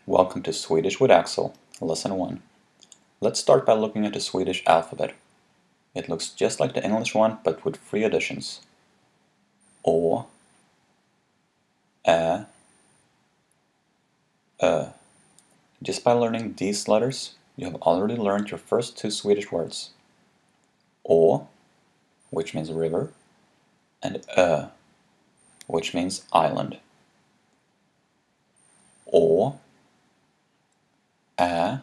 Welcome to Swedish with Axel, Lesson 1. Let's start by looking at the Swedish alphabet. It looks just like the English one, but with 3 additions. Å, Ä, Ö. Just by learning these letters, you have already learned your first 2 Swedish words. Å, which means river, and Ö, which means island. Å, Ä,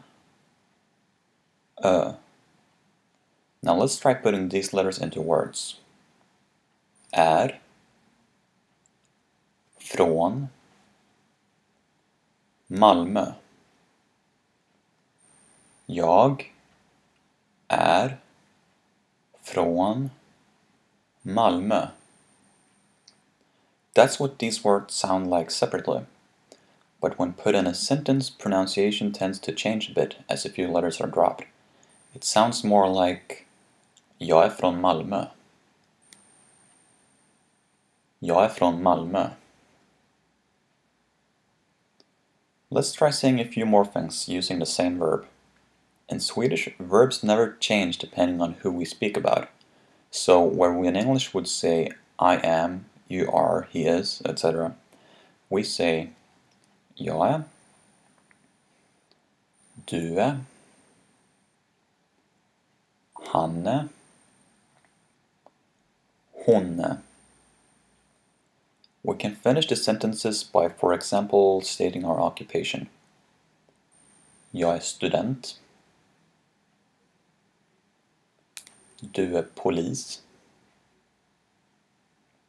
Ö. Now let's try putting these letters into words. Är, från, Malmö. Jag är från Malmö. That's what these words sound like separately, but when put in a sentence, pronunciation tends to change a bit as a few letters are dropped. It sounds more like Jag är från Malmö. Jag är från Malmö. Let's try saying a few more things using the same verb. In Swedish, verbs never change depending on who we speak about. So where we in English would say I am, you are, he is, etc., we say jag är, du är, han är, hon är. We can finish the sentences by, for example, stating our occupation. Jag är student. Du är polis.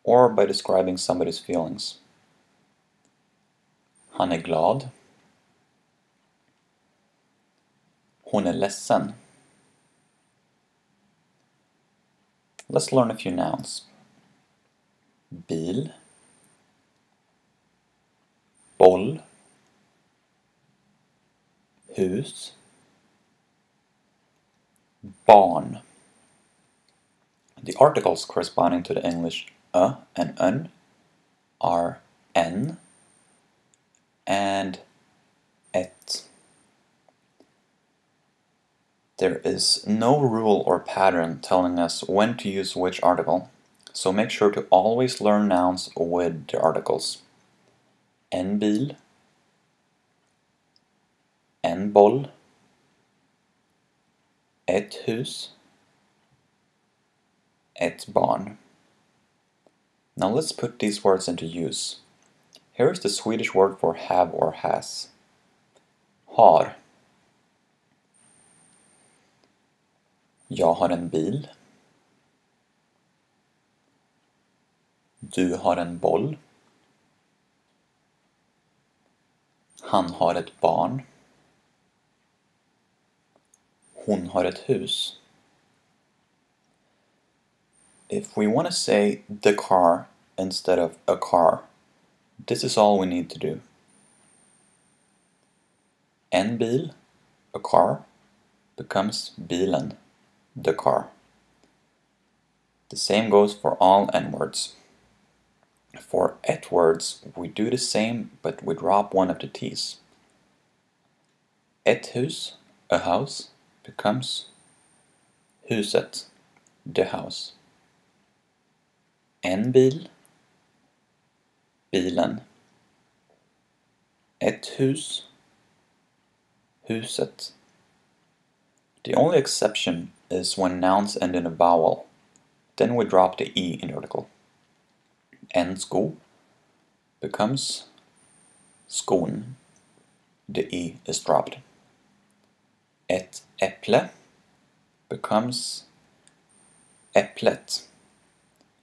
Or by describing somebody's feelings. Han är glad. Hon är ledsen. Let's learn a few nouns. Bil. Boll. Hus. Barn. The articles corresponding to the English and un are en and et. There is no rule or pattern telling us when to use which article, so make sure to always learn nouns with the articles. En bil, en boll, ett hus, ett barn. Now let's put these words into use. Here is the Swedish word for have or has. Har. Jag har en bil. Du har en boll. Han har ett barn. Hon har ett hus. If we want to say the car instead of a car, this is all we need to do. En bil, a car, becomes bilen, the car. The same goes for all N words. For et words, we do the same, but we drop one of the T's. Ett hus, a house, becomes huset, the house. En bil, bilen. Ett hus, huset. The only exception is when nouns end in a vowel. Then we drop the E in the article. En sko becomes skon. The E is dropped. Ett äpple becomes äpplet.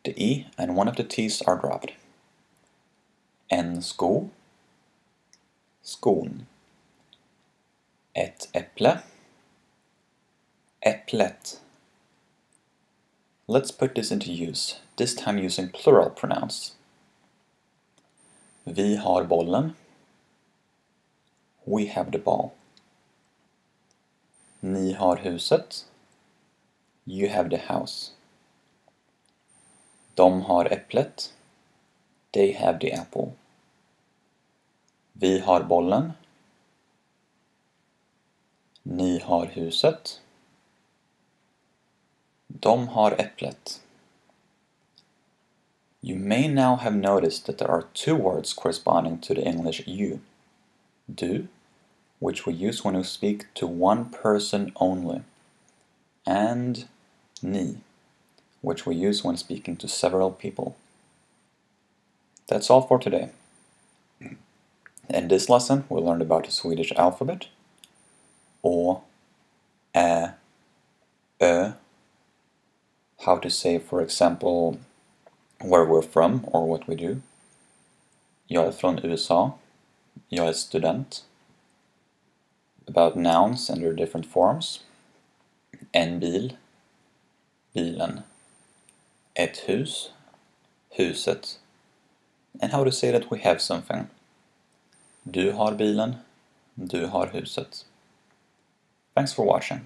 The E and one of the T's are dropped. En sko, skon. Ett äpple, äpplet. Let's put this into use, this time using plural pronouns. Vi har bollen. We have the ball. Ni har huset. You have the house. De har äpplet. They have the apple. Vi har bollen. Ni har huset. De har äpplet. You may now have noticed that there are two words corresponding to the English you. Du, which we use when we speak to one person only, and ni, which we use when speaking to several people. That's all for today. In this lesson, we learned about the Swedish alphabet, å, ä, ö, how to say, for example, where we're from or what we do. Jag är från USA. Jag är student. About nouns and their different forms. En bil, bilen. Ett hus, huset. And how to say that we have something. Du har bilen, du har huset. Thanks for watching.